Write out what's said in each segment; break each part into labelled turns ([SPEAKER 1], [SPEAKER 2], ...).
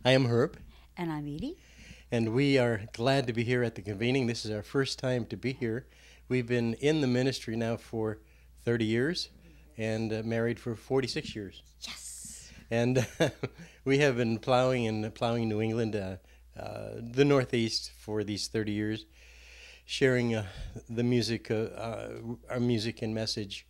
[SPEAKER 1] I am Herb,
[SPEAKER 2] And I'm Edie.
[SPEAKER 1] and we are glad to be here at the convening. This is our first time to be here. We've been in the ministry now for 30 years and married for 46 years.
[SPEAKER 2] Yes.
[SPEAKER 1] And we have been plowing New England, the Northeast, for these 30 years, sharing the music, our music and message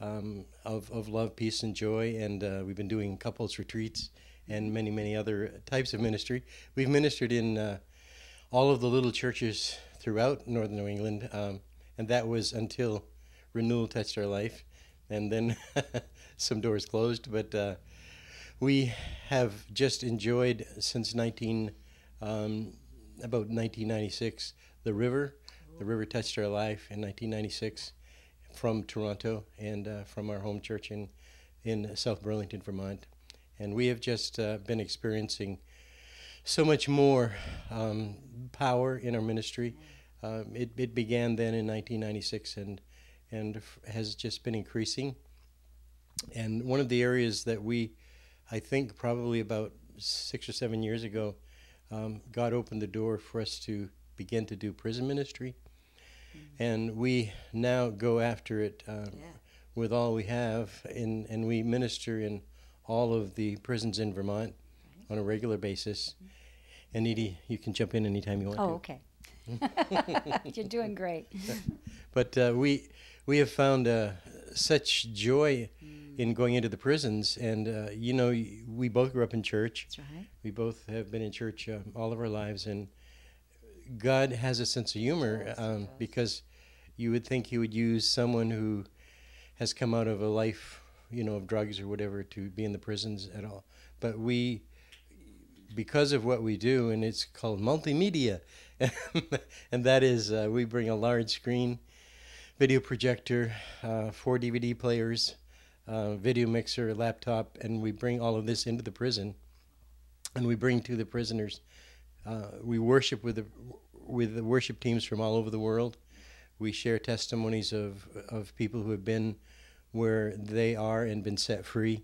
[SPEAKER 1] of love, peace, and joy. And we've been doing couples retreats and many, many other types of ministry. We've ministered in all of the little churches throughout northern New England, and that was until renewal touched our life, and then some doors closed. But we have just enjoyed since about 1996 the river. The river touched our life in 1996 from Toronto and from our home church in South Burlington, Vermont. And we have just been experiencing so much more power in our ministry. It began then in 1996 and has just been increasing. And one of the areas that I think probably about 6 or 7 years ago, God opened the door for us to begin to do prison ministry. And we now go after it with all we have, and we minister in all of the prisons in Vermont on a regular basis. And Edie, you can jump in anytime you want to.
[SPEAKER 2] Oh, okay. You're doing great.
[SPEAKER 1] But we have found such joy in going into the prisons. And, we both grew up in church.
[SPEAKER 2] That's right.
[SPEAKER 1] We both have been in church all of our lives. And God has a sense of humor because you would think he would use someone who has come out of a life of drugs or whatever to be in the prisons at all. But because of what we do, and it's called multimedia, and that is we bring a large screen, video projector, 4 DVD players, video mixer, laptop, and we bring all of this into the prison, and we bring to the prisoners. We worship with the worship teams from all over the world. We share testimonies of people who have been where they are and been set free.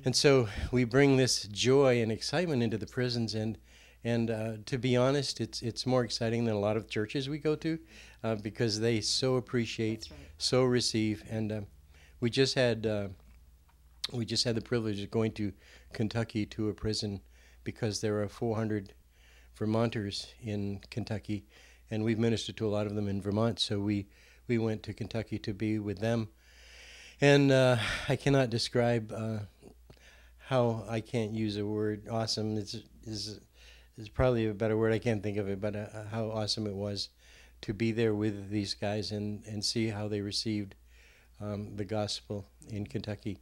[SPEAKER 1] And so we bring this joy and excitement into the prisons, and to be honest, it's more exciting than a lot of churches we go to because they so appreciate, so receive. And we just had the privilege of going to Kentucky to a prison because there are 400 Vermonters in Kentucky, and we've ministered to a lot of them in Vermont. So we went to Kentucky to be with them. And I cannot describe how, I can't use a word, awesome is probably a better word, I can't think of it, but how awesome it was to be there with these guys and see how they received the gospel in Kentucky.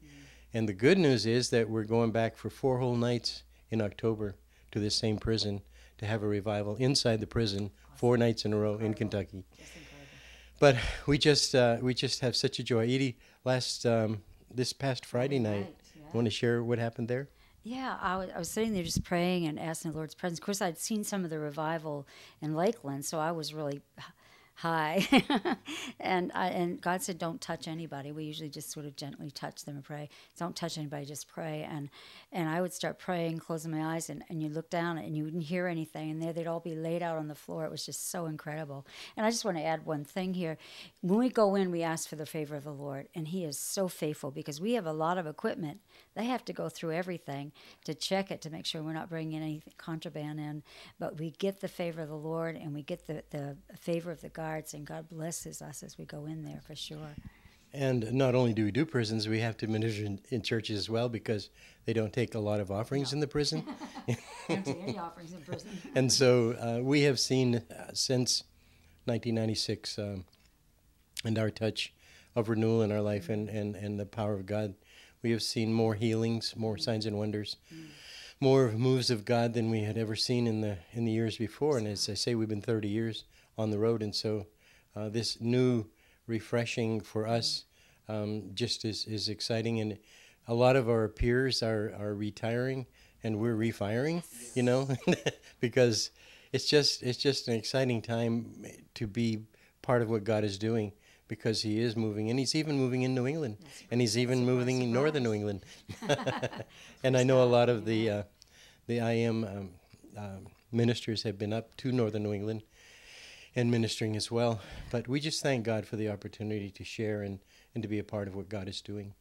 [SPEAKER 1] And the good news is that we're going back for 4 whole nights in October to this same prison to have a revival inside the prison, 4 nights in a row in Kentucky. But we just have such a joy. Edie, this past Friday night, you want to share what happened there?
[SPEAKER 2] Yeah, I was sitting there just praying and asking the Lord's presence. Of course, I'd seen some of the revival in Lakeland, so I was really high. and God said, don't touch anybody. We usually just sort of gently touch them and pray. Don't touch anybody, just pray. And I would start praying, closing my eyes, and you look down and you wouldn't hear anything. And there they'd all be laid out on the floor. It was just so incredible. And I just want to add one thing here. When we go in, we ask for the favor of the Lord. And he is so faithful because we have a lot of equipment. They have to go through everything to check it to make sure we're not bringing any contraband in. But we get the favor of the Lord, and we get the favor of the guards, and God blesses us as we go in there for sure.
[SPEAKER 1] And not only do we do prisons, we have to minister in churches as well because they don't take a lot of offerings in the prison.
[SPEAKER 2] Don't take any offerings in prison.
[SPEAKER 1] And so we have seen since 1996 and our touch of renewal in our life and the power of God. We have seen more healings, more signs and wonders, more moves of God than we had ever seen in the years before. And as I say, we've been 30 years on the road, and so this new refreshing for us just is exciting. And a lot of our peers are retiring, and we're refiring, because it's just an exciting time to be part of what God is doing. Because he is moving, and he's even moving in New England, and he's even moving in northern New England. And I know a lot of the the I.A.M. Ministers have been up to northern New England and ministering as well. But we just thank God for the opportunity to share and to be a part of what God is doing.